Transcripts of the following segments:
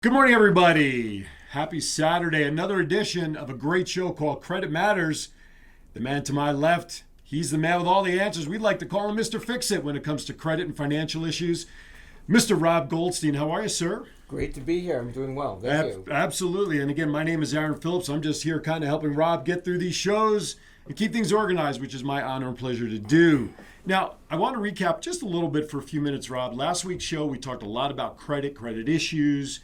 Good morning, everybody. Happy Saturday. Another edition of a great show called Credit Matters. The man to my left, he's the man with all the answers. We'd like to call him Mr. Fix-It when it comes to credit and financial issues. Mr. Rob Goldstein, how are you, sir? Great to be here. I'm doing well. Thank you. Absolutely. And again, my name is Aaron Phillips. I'm just here kind of helping Rob get through these shows and keep things organized, which is my honor and pleasure to do. Now, I want to recap just a little bit for a few minutes, Rob. Last week's show, we talked a lot about credit issues,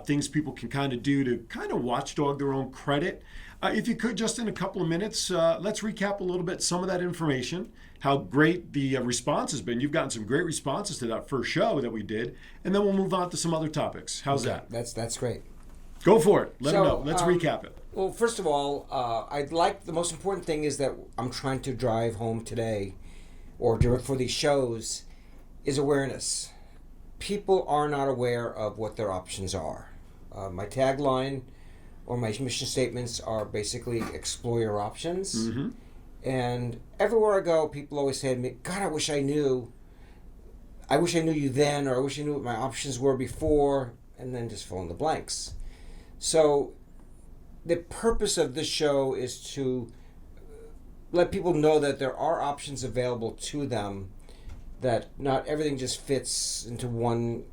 things people can kind of do to kind of watchdog their own credit. If you could, just in a couple of minutes, let's recap a little bit some of that information, how great the response has been. You've gotten some great responses to that first show that we did, and then we'll move on to some other topics. How's that? That's great. Go for it. Let them know. Let's recap it. Well, first of all, the most important thing is that I'm trying to drive home today, or do it for these shows, is awareness. People are not aware of what their options are. My tagline or my mission statements are basically explore your options. Mm-hmm. And everywhere I go, people always say to me, God, I wish I knew you then, or I wish I knew what my options were before, and then just fill in the blanks. So the purpose of this show is to let people know that there are options available to them, that not everything just fits into one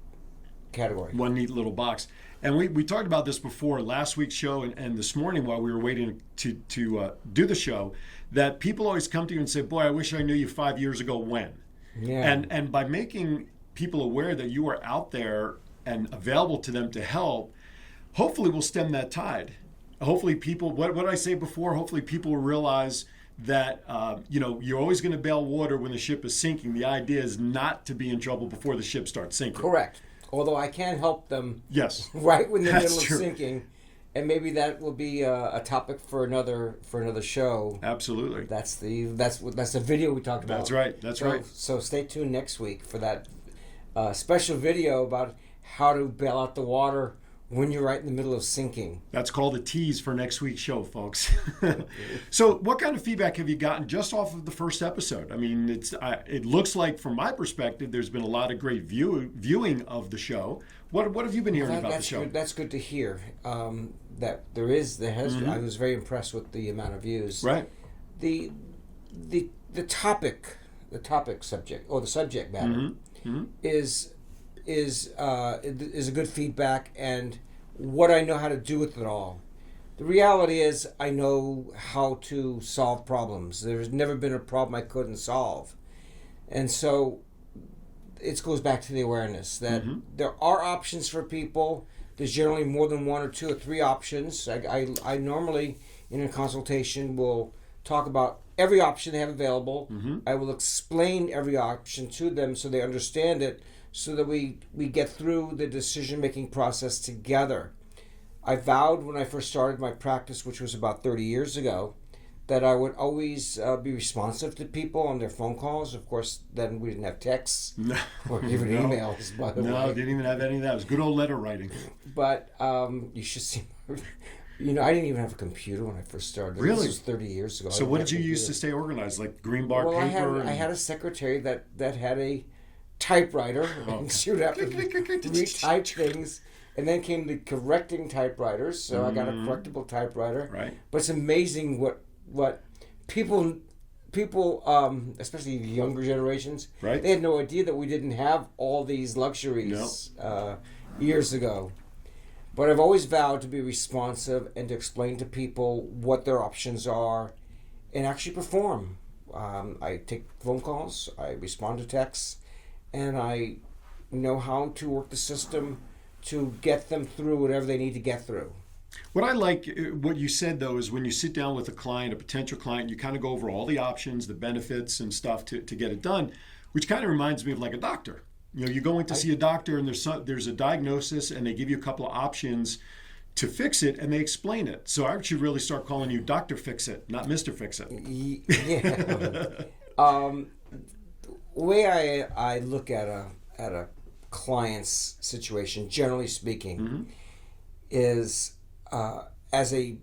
category. One neat little box. And we talked about this before, last week's show and this morning while we were waiting to do the show, that people always come to you and say, boy, I wish I knew you 5 years ago when. Yeah. And by making people aware that you are out there and available to them to help, hopefully we'll stem that tide. Hopefully people, what did I say before? Hopefully people will realize that you're always going to bail water when the ship is sinking. The idea is not to be in trouble before the ship starts sinking. Correct. Although I can help them. Yes. Right when the That's middle true. of sinking, and maybe that will be a topic for another show. Absolutely. That's the video we talked about. That's right. That's right. So stay tuned next week for that special video about how to bail out the water when you're right in the middle of sinking. That's called a tease for next week's show, folks. So what kind of feedback have you gotten just off of the first episode? I mean, it looks like, from my perspective, there's been a lot of great viewing of the show. What have you been hearing about the show? Good. That's good to hear. That there has. Mm-hmm. I was very impressed with the amount of views. Right. The topic subject, or the subject matter, mm-hmm. is a good feedback, and what I know how to do with it all. The reality is I know how to solve problems. There's never been a problem I couldn't solve. And so it goes back to the awareness that mm-hmm. there are options for people. There's generally more than one or two or three options. I normally, in a consultation, will talk about every option they have available. Mm-hmm. I will explain every option to them so they understand it, so that we get through the decision-making process together. I vowed when I first started my practice, which was about 30 years ago, that I would always be responsive to people on their phone calls. Of course, then we didn't have texts or even emails, by the way. No, didn't even have any of that. It was good old letter writing. But you should see... I didn't even have a computer when I first started. Really? This was 30 years ago. So what did you use to stay organized? Like green bar paper? I had a secretary that had a typewriter, and she would have to retype things, and then came the correcting typewriters, so I got a correctable typewriter. Right. But it's amazing what people, especially the younger generations, right, they had no idea that we didn't have all these luxuries years ago. But I've always vowed to be responsive and to explain to people what their options are and actually perform. I take phone calls, I respond to texts, and I know how to work the system to get them through whatever they need to get through. What I like, what you said, though, is when you sit down with a client, a potential client, you kind of go over all the options, the benefits and stuff to get it done, which kind of reminds me of like a doctor. You're going to see a doctor, and there's a diagnosis, and they give you a couple of options to fix it, and they explain it. So I should really start calling you Dr. Fix-It, not Mr. Fix-It. Yeah. The way I look at a client's situation, generally speaking, mm-hmm. is as a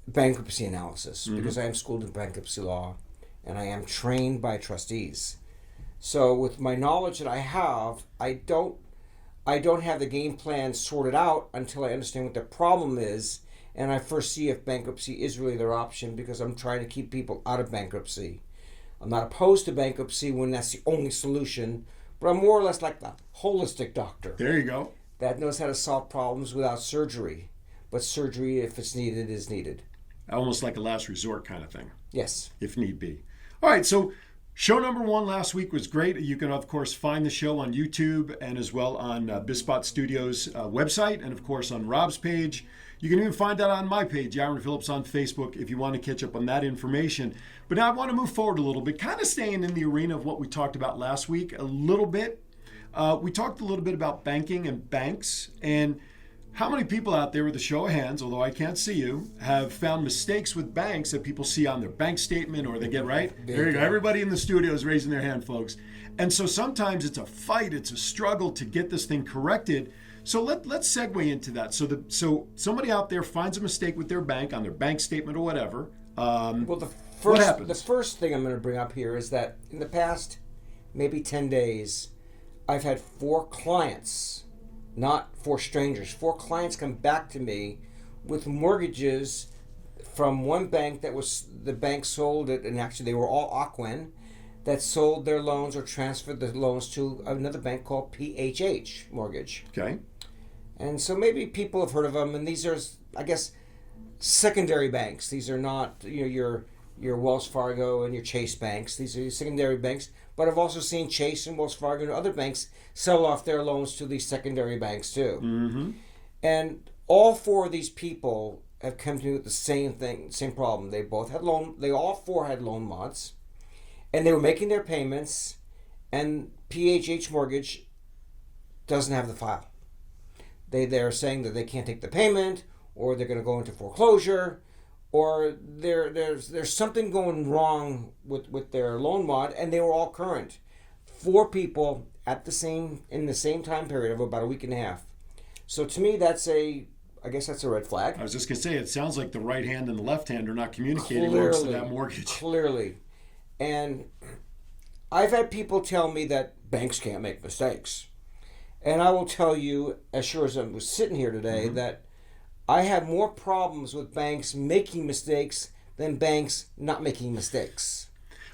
bankruptcy analysis, mm-hmm. because I am schooled in bankruptcy law, and I am trained by trustees. So with my knowledge that I have, I don't I don't have the game plan sorted out until I understand what the problem is, and I first see if bankruptcy is really their option, because I'm trying to keep people out of bankruptcy. I'm not opposed to bankruptcy when that's the only solution, but I'm more or less like the holistic doctor. There you go. That knows how to solve problems without surgery. But surgery, if it's needed, is needed. Almost like a last resort kind of thing. Yes. If need be. All right, so show number 1 last week was great. You can, of course, find the show on YouTube and as well on Bispot Studios' website and, of course, on Rob's page. You can even find that on my page, Aaron Phillips, on Facebook, if you want to catch up on that information. But now I want to move forward a little bit, kind of staying in the arena of what we talked about last week a little bit. We talked a little bit about banking and banks, and how many people out there with a show of hands, although I can't see you, have found mistakes with banks that people see on their bank statement or they get right? There you go. Everybody in the studio is raising their hand, folks. And so sometimes it's a fight, it's a struggle to get this thing corrected. So let's segue into that. So somebody out there finds a mistake with their bank on their bank statement or whatever. What happens? The first thing I'm going to bring up here is that in the past maybe 10 days, I've had 4 clients, not 4 strangers, 4 clients come back to me with mortgages from one bank that was, the bank sold it, and actually they were all Ocwen, that sold their loans or transferred the loans to another bank called PHH Mortgage. Okay. And so maybe people have heard of them, and these are, I guess, secondary banks. These are not your Wells Fargo and your Chase banks. These are your secondary banks. But I've also seen Chase and Wells Fargo and other banks sell off their loans to these secondary banks too. Mm-hmm. And all 4 of these people have come to me with the same thing, same problem. They all 4 had loan mods, and they were making their payments, and PHH Mortgage doesn't have the file. They're saying that they can't take the payment, or they're going to go into foreclosure, or there's something going wrong with their loan mod, and they were all current. 4 people in the same time period of about a week and a half. So to me, I guess that's a red flag. I was just going to say, it sounds like the right hand and the left hand are not communicating amongst that mortgage. Clearly. And I've had people tell me that banks can't make mistakes. And I will tell you, as sure as I'm sitting here today, that I have more problems with banks making mistakes than banks not making mistakes.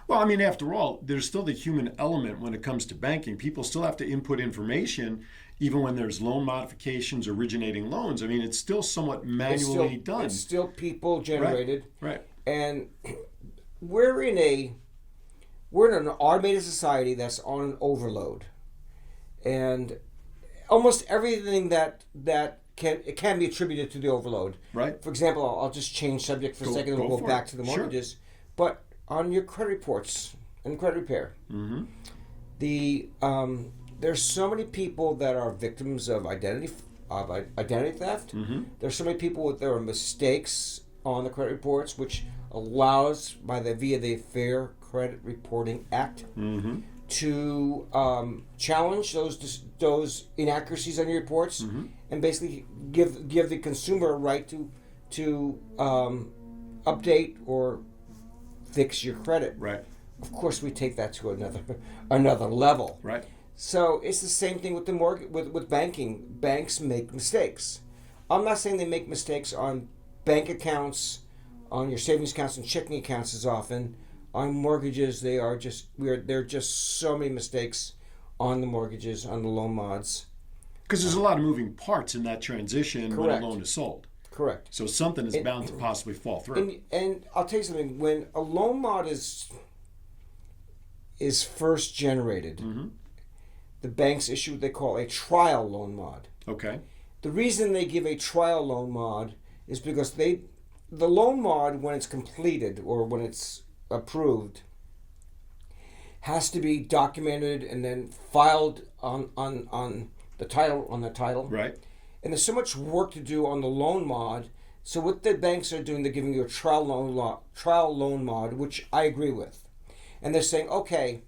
Well, I mean, after all, there's still the human element when it comes to banking. People still have to input information, even when there's loan modifications, originating loans. I mean, it's still somewhat manually done. It's still people generated. Right. And we're in an automated society that's on an overload. And almost everything that can be attributed to the overload. Right. For example, I'll just change subject for a second and we'll go back to the mortgages. Sure. But on your credit reports and credit repair, there's so many people that are victims of identity theft. There's so many people there are mistakes on the credit reports, which allows via the Fair Credit Reporting Act to challenge those inaccuracies on your reports and basically give the consumer a right to update or fix your credit. Right. Of course, we take that to another level. Right. So it's the same thing with the with banking. Banks make mistakes. I'm not saying they make mistakes on bank accounts, on your savings accounts and checking accounts as often. On mortgages, there are just so many mistakes on the mortgages, on the loan mods. Because there's a lot of moving parts in that transition when a loan is sold. Correct. So something is bound to possibly fall through. And I'll tell you something. When a loan mod is first generated, the banks issue what they call a trial loan mod. Okay. The reason they give a trial loan mod is because the loan mod, when it's completed or when it's approved, has to be documented and then filed on the title. Right. And there's so much work to do on the loan mod. So what the banks are doing, they're giving you a trial loan mod, which I agree with. And they're saying, okay,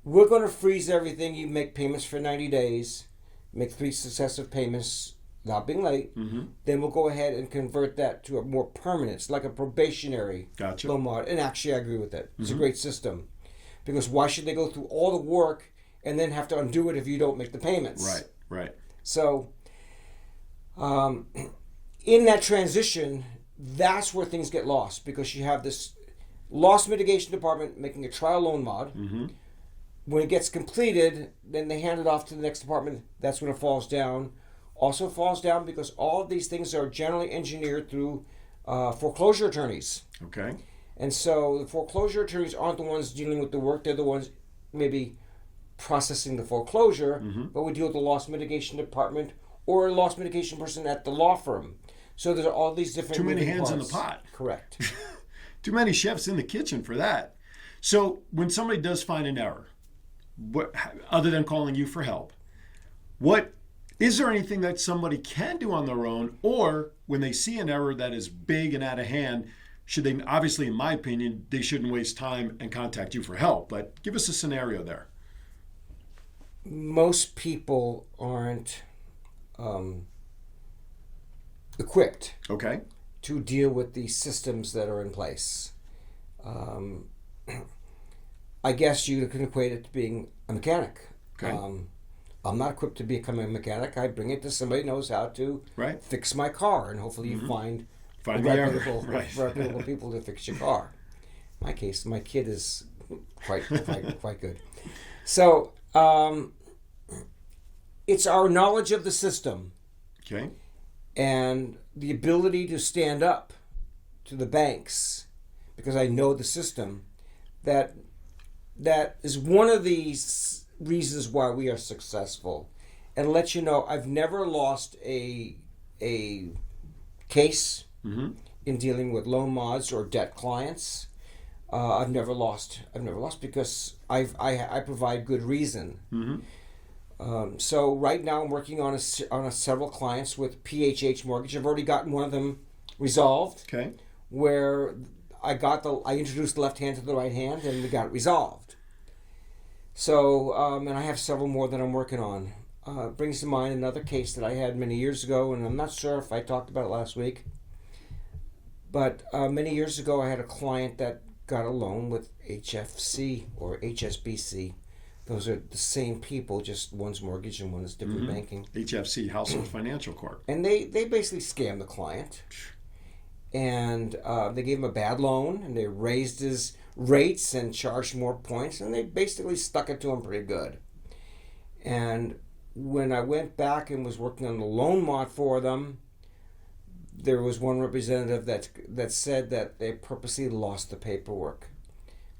we're going to freeze everything. You make payments for 90 days, make 3 successive payments without being late. Then we'll go ahead and convert that to a more permanent, it's like a probationary loan mod. And actually, I agree with that. It's a great system. Because why should they go through all the work and then have to undo it if you don't make the payments? Right. So, in that transition, that's where things get lost, because you have this loss mitigation department making a trial loan mod. Mm-hmm. When it gets completed, then they hand it off to the next department. That's when it falls down. Also falls down because all of these things are generally engineered through foreclosure attorneys. Okay. And so the foreclosure attorneys aren't the ones dealing with the work. They're the ones maybe processing the foreclosure, but we deal with the loss mitigation department or a loss mitigation person at the law firm. So there's all these different Too many moving hands in the parts. pot. Correct. Too many chefs in the kitchen for that. So when somebody does find an error, what, other than calling you for help, what is there anything that somebody can do on their own, or when they see an error that is big and out of hand, should they, obviously in my opinion, they shouldn't waste time and contact you for help, but give us a scenario there. Most people aren't equipped Okay. to deal with the systems that are in place. I guess you can equate it to being a mechanic. Okay. I'm not equipped to become a mechanic. I bring it to somebody who knows how to Right. fix my car, and hopefully you find the error. reputable, Right. reputable people to fix your car. In my case, my kid is quite good. So it's our knowledge of the system Okay. and the ability to stand up to the banks, because I know the system, that is one of the reasons why we are successful. And let you know, I've never lost a case in dealing with loan mods or debt clients. I've never lost because I provide good reason. So right now I'm working on several clients with PHH Mortgage. I've already gotten one of them resolved. Okay. Where I introduced the left hand to the right hand, and we got it resolved. So and I have several more that I'm working on. Brings to mind another case that I had many years ago, and I'm not sure if I talked about it last week. But many years ago, I had a client that got a loan with HFC or HSBC. Those are the same people, just one's mortgage and one is different banking. HFC, Household Financial Corp. And they basically scammed the client. And they gave him a bad loan, and they raised his rates and charged more points, and they basically stuck it to him pretty good. And when I went back and was working on the loan mod for them, there was one representative that said that they purposely lost the paperwork.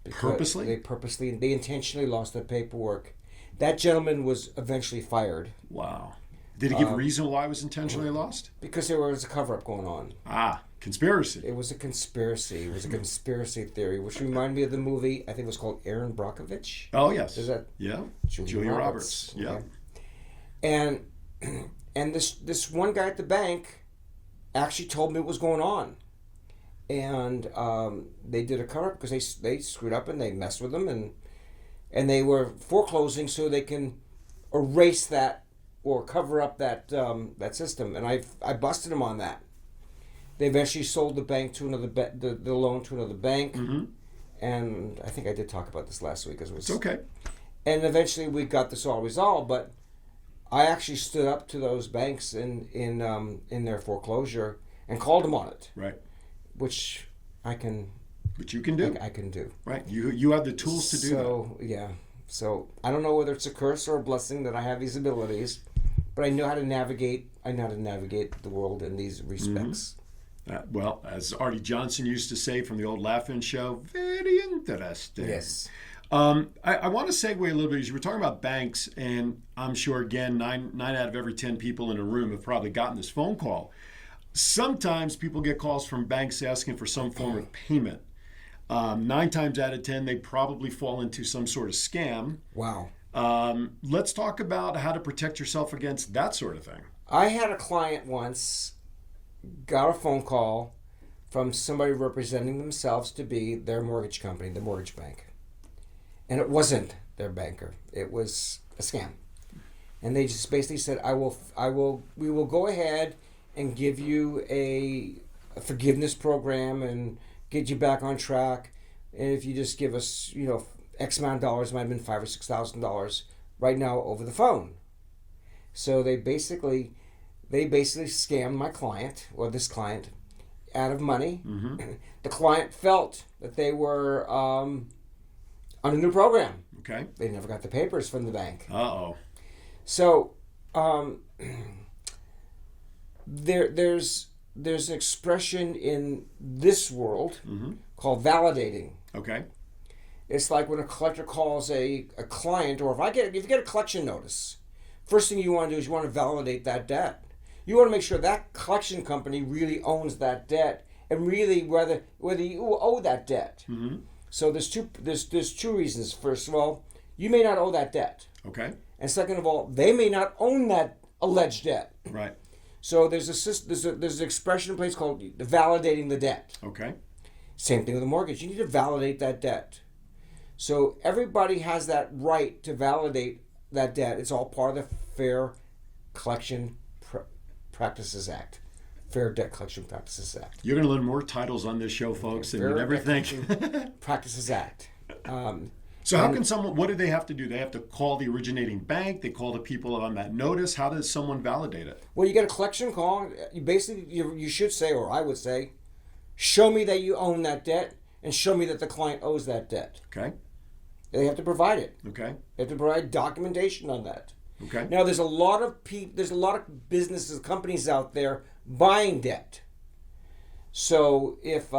Purposely? They intentionally lost the paperwork. That gentleman was eventually fired. Wow. Did he give a reason why it was intentionally lost? Because there was a cover-up going on. Conspiracy. It was a conspiracy. It was a conspiracy theory, which reminded me of the movie, I think it was called Aaron Brockovich. Oh, yes. Is that Julia Roberts. Yeah. Okay. And this one guy at the bank actually told me what was going on. And they did a cover-up because they screwed up and they messed with them, and they were foreclosing so they can erase that or cover up that system. And I busted them on that. They eventually sold the bank to another the loan to another bank, and I think I did talk about this last week. It's okay. And eventually we got this all resolved, but I actually stood up to those banks in their foreclosure and called them on it. Right. Which I can. Which you can do. I can do. Right. You have the tools to do that. So yeah. So I don't know whether it's a curse or a blessing that I have these abilities, but I know how to navigate. I know how to navigate the world in these respects. Well, as Artie Johnson used to say from the old Laugh-In show, very interesting. Yes. I want to segue a little bit. You were talking about banks, and I'm sure, again, nine out of every 10 people in a room have probably gotten this phone call. Sometimes people get calls from banks asking for some form of payment. 9 times out of 10, they probably fall into some sort of scam. Wow. Let's talk about how to protect yourself against that sort of thing. I had a client once got a phone call from somebody representing themselves to be their mortgage company, the mortgage bank. And it wasn't their banker. It was a scam. And they just basically said, we will go ahead and give you a forgiveness program and get you back on track. And if you just give us, X amount of dollars, might have been $5,000 or $6,000 right now over the phone. So they basically scammed my client, or this client, out of money. The client felt that they were on a new program. Okay. They never got the papers from the bank. Uh-oh. So there's an expression in this world called validating. Okay. It's like when a collector calls a client, or if you get a collection notice, first thing you want to do is you want to validate that debt. You want to make sure that collection company really owns that debt, and really whether you owe that debt. So there's two reasons. First of all, you may not owe that debt. Okay. And second of all, they may not own that alleged debt. Right. So there's an expression in place called validating the debt. Okay. Same thing with a mortgage. You need to validate that debt. So everybody has that right to validate that debt. It's all part of the Fair Collection Practices Act. Fair Debt Collection Practices Act. You're going to learn more titles on this show, folks, than you'd ever think. Practices Act. So how can someone, what do they have to do? They have to call the originating bank, they call the people on that notice. How does someone validate it? Well, you get a collection call. You should say, or I would say, show me that you own that debt and show me that the client owes that debt. Okay. They have to provide it. Okay. They have to provide documentation on that. Okay. Now, there's a lot of businesses, companies out there buying debt. So if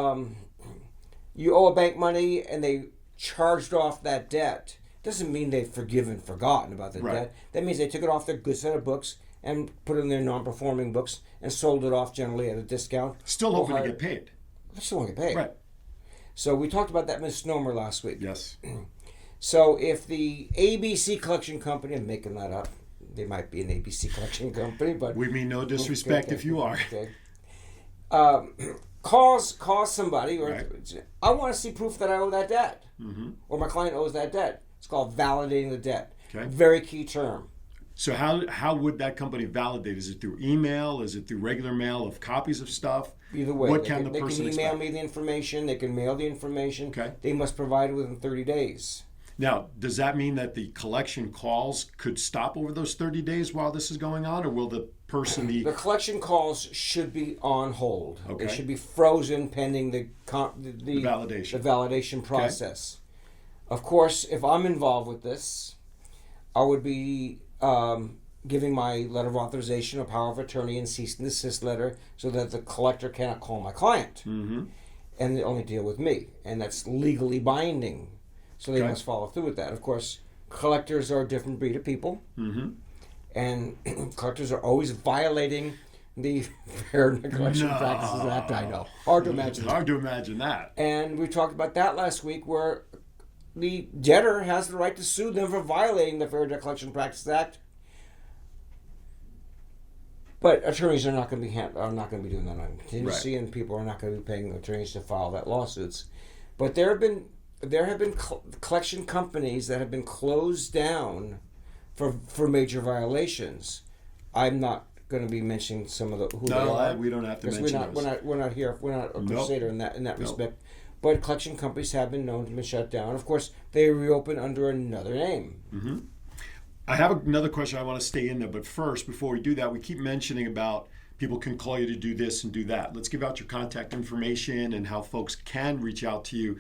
you owe a bank money and they charged off that debt, doesn't mean they've forgiven, forgotten about the debt. That means they took it off their good set of books and put it in their non-performing books and sold it off generally at a discount. Still hoping to get paid. They still won't get paid. Right. So we talked about that misnomer last week. Yes. So if the ABC collection company, I'm making that up, they might be an ABC collection company, but We mean no disrespect if you are. Okay. Calls somebody, or Right. I want to see proof that I owe that debt, Mm-hmm. or my client owes that debt. It's called validating the debt. Okay. Very key term. So how would that company validate? Is it through email? Is it through regular mail of copies of stuff? Either way, What they can the can person email expect? me the information. They can mail the information. Okay. They must provide it within 30 days. Now, does that mean that the collection calls could stop over those 30 days while this is going on, or will the person The collection calls should be on hold. Okay. They should be frozen pending the validation. The validation process. Of course, if I'm involved with this, I would be giving my letter of authorization, a power of attorney, and cease and desist letter, so that the collector cannot call my client, and they only deal with me, and that's legally binding. So they must follow through with that. Of course, collectors are a different breed of people, and collectors are always violating the Fair Collection Practices Act. I know, hard to imagine. It's hard to imagine that. And we talked about that last week, where the debtor has the right to sue them for violating the Fair Debt Collection Practices Act. But attorneys are not going to be doing that on contingency, and people are not going to be paying the attorneys to file that lawsuits. But there have been collection companies that have been closed down for major violations. I'm not going to be mentioning some of who they are. We don't have to mention those. We're not here. We're not a crusader in that respect. But collection companies have been known to be shut down. Of course, they reopen under another name. I have another question I want to stay in there, but first, before we do that, we keep mentioning about people can call you to do this and do that. Let's give out your contact information and how folks can reach out to you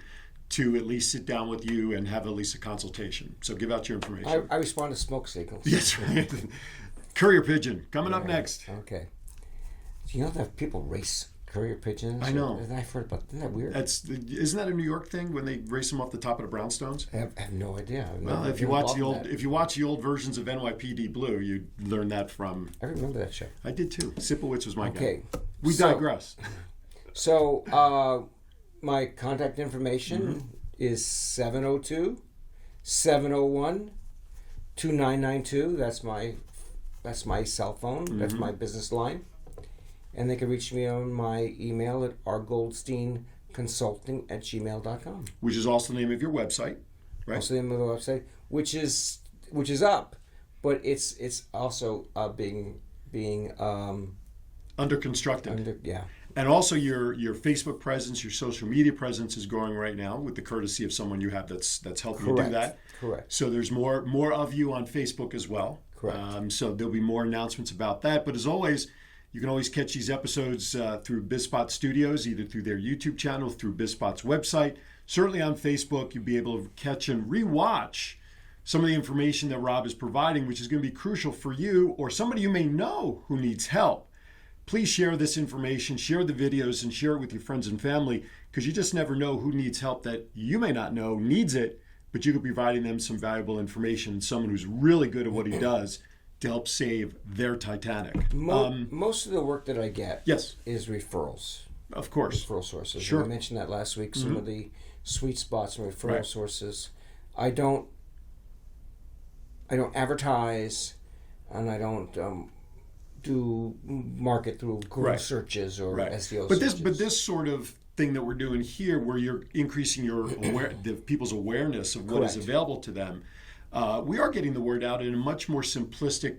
to at least sit down with you and have at least a consultation. So give out your information. I respond to smoke signals. Yes, right. Courier pigeon coming up next. Okay. Do you know that people race courier pigeons? I know. I've heard about. Isn't that weird? Isn't that a New York thing when they race them off the top of the brownstones? I have no idea. Well, if you watch the old versions of NYPD Blue, you learn that from. I remember that show. I did too. Sipowicz was my guy. Okay. We digress. So, my contact information is 702-701-2992. That's my cell phone. That's my business line. And they can reach me on my email at rgoldsteinconsulting@gmail.com. Which is also the name of your website, right? Also the name of the website, which is up, but it's also being under constructed. Yeah. And also your Facebook presence, your social media presence is growing right now with the courtesy of someone you have that's helping you do that. Correct. So there's more of you on Facebook as well. Correct. So there'll be more announcements about that. But as always, you can always catch these episodes through BizSpot Studios, either through their YouTube channel, through BizSpot's website. Certainly on Facebook, you'll be able to catch and rewatch some of the information that Rob is providing, which is going to be crucial for you or somebody you may know who needs help. Please share this information, share the videos, and share it with your friends and family, because you just never know who needs help that you may not know needs it, but you could be providing them some valuable information, someone who's really good at what he does to help save their Titanic. Most of the work that I get Yes. is referrals. Of course. Referral sources. Sure. And I mentioned that last week, some of the sweet spots and referral Right. sources. I don't advertise, and I don't do market through Google Right. searches or Right. SEO But searches. this sort of thing that we're doing here, where you're increasing the people's awareness of what is Correct. available to them, we are getting the word out in a much more simplistic,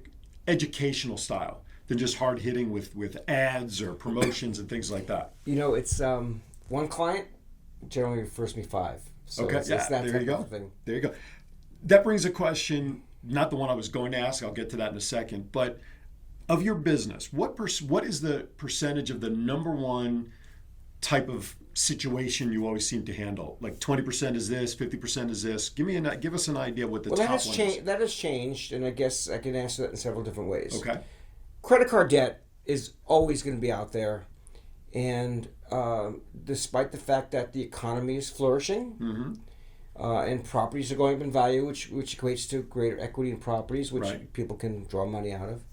educational style than just hard hitting with ads or promotions and things like that. It's one client generally refers me 5. So Okay, it's yeah, that there you type go. of thing. There you go. That brings a question, not the one I was going to ask. I'll get to that in a second. But of your business, what is the percentage of the number one type of situation you always seem to handle? Like 20% is this, 50% is this. Give us an idea of what the Well, top that has one changed. is. That has changed, and I guess I can answer that in several different ways. Okay. Credit card debt is always going to be out there, and despite the fact that the economy is flourishing, and properties are going up in value, which equates to greater equity in properties, which Right. people can draw money out of.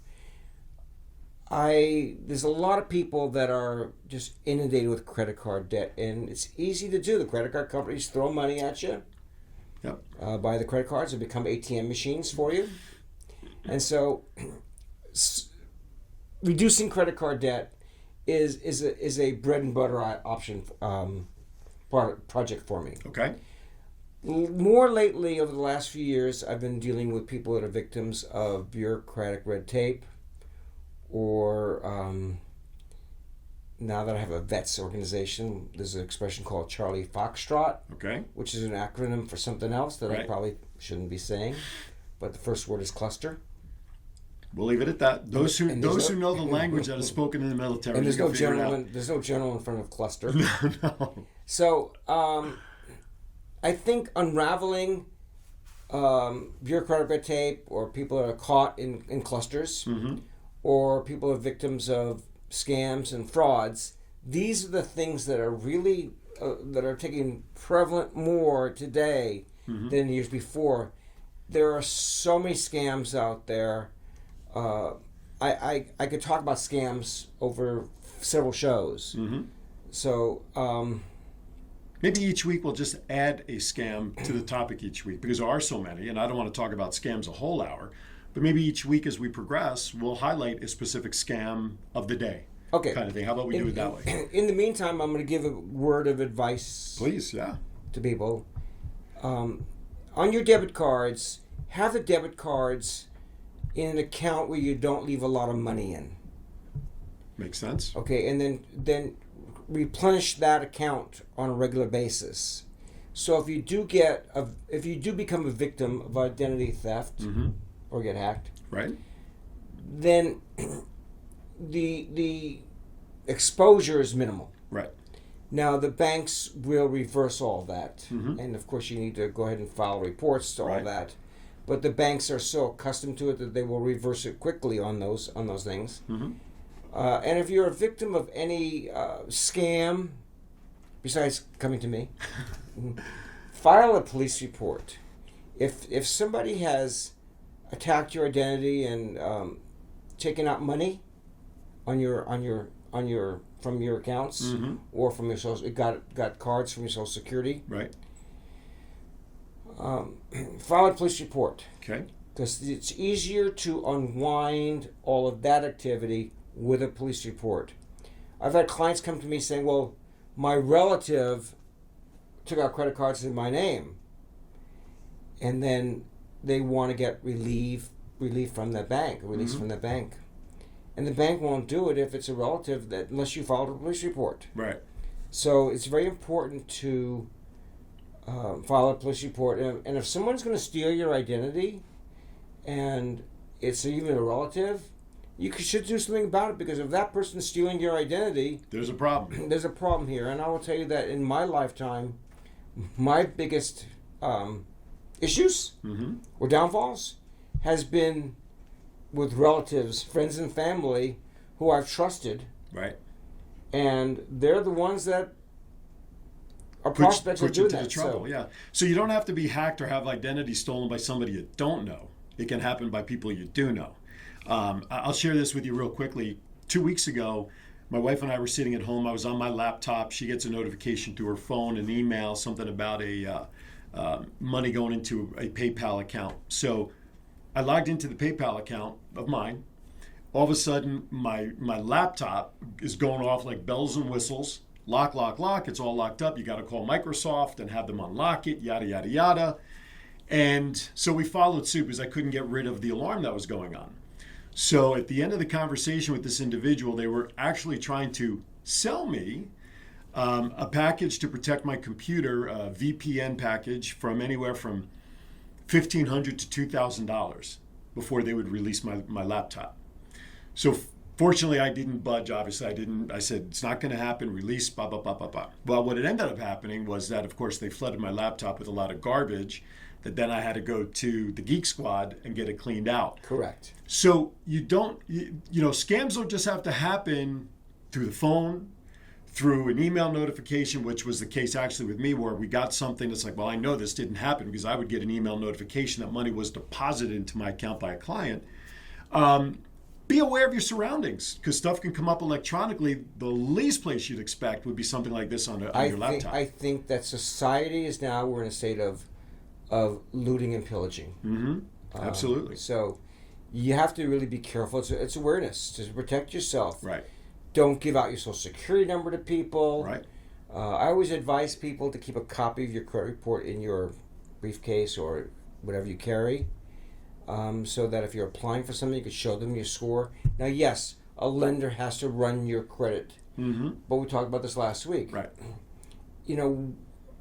There's a lot of people that are just inundated with credit card debt, and it's easy to do. The credit card companies throw money at you. Yep. Buy the credit cards and become ATM machines for you. And so reducing credit card debt is a bread and butter option project for me. Okay. More lately, over the last few years, I've been dealing with people that are victims of bureaucratic red tape, or now that I have a vets organization, there's an expression called Charlie Foxtrot, Okay. which is an acronym for something else that I Right. probably shouldn't be saying, but the first word is cluster. We'll leave it at that. Those who And there's who know the language that is spoken in the military, And there's you no can figure it out. general in front of cluster. No. So I think unraveling bureaucratic red tape, or people that are caught in clusters, or people are victims of scams and frauds, these are the things that are really that are taking prevalent more today than years before. There are so many scams out there. I could talk about scams over several shows. So Maybe each week we'll just add a scam to the topic each week, because there are so many, and I don't want to talk about scams a whole hour. But maybe each week as we progress, we'll highlight a specific scam of the day. Okay. Kind of thing. How about we do it that way? In the meantime, I'm going to give a word of advice Please, yeah. to people. On your debit cards, have the debit cards in an account where you don't leave a lot of money in. Makes sense. Okay, and then replenish that account on a regular basis. So if you do become a victim of identity theft or get hacked, Right? then the exposure is minimal. Right. Now the banks will reverse all that, and of course you need to go ahead and file reports to all Right. that. But the banks are so accustomed to it that they will reverse it quickly on those things. And if you're a victim of any scam, besides coming to me, file a police report. If somebody has attacked your identity and taken out money on your from your accounts or from your social, got cards from your Social Security, Right. file a police report, Okay. because it's easier to unwind all of that activity with a police report. I've had clients come to me saying, well, my relative took out credit cards in my name, and then they want to get relief from the bank, release from the bank. And the bank won't do it if it's a relative, unless you filed a police report. Right. So it's very important to file a police report. And if someone's going to steal your identity, and it's even a relative, should do something about it, because if that person's stealing your identity, there's a problem. There's a problem here. And I will tell you that in my lifetime, my biggest issues or downfalls has been with relatives, friends, and family who I've trusted. Right. And they're the ones that are prospects of doing that. Trouble. Yeah. So you don't have to be hacked or have identity stolen by somebody you don't know. It can happen by people you do know. I'll share this with you real quickly. 2 weeks ago, my wife and I were sitting at home. I was on my laptop. She gets a notification through her phone, an email, something about a money going into a PayPal account. So I logged into the PayPal account of mine. All of a sudden, my laptop is going off like bells and whistles. Lock, lock, lock. It's all locked up. You got to call Microsoft and have them unlock it, yada, yada, yada. And so we followed suit because I couldn't get rid of the alarm that was going on. So at the end of the conversation with this individual, they were actually trying to sell me a package to protect my computer, a VPN package from anywhere from $1,500 to $2,000 before they would release my laptop. So fortunately, I didn't budge. Obviously, I said, it's not going to happen. Release, blah, blah, blah, blah, blah. Well, what ended up happening was that, of course, they flooded my laptop with a lot of garbage that then I had to go to the Geek Squad and get it cleaned out. Correct. So scams don't just have to happen through the phone, through an email notification, which was the case actually with me, where we got something that's like, well, I know this didn't happen because I would get an email notification that money was deposited into my account by a client. Be aware of your surroundings, because stuff can come up electronically. The least place you'd expect would be something like this on your laptop. I think that society is now, we're in a state of looting and pillaging. Mm-hmm. Absolutely. So you have to really be careful. It's awareness to protect yourself. Right. Don't give out your social security number to people. Right. I always advise people to keep a copy of your credit report in your briefcase or whatever you carry, so that if you're applying for something, you can show them your score. Now, yes, a lender has to run your credit. Mm-hmm. But we talked about this last week. Right.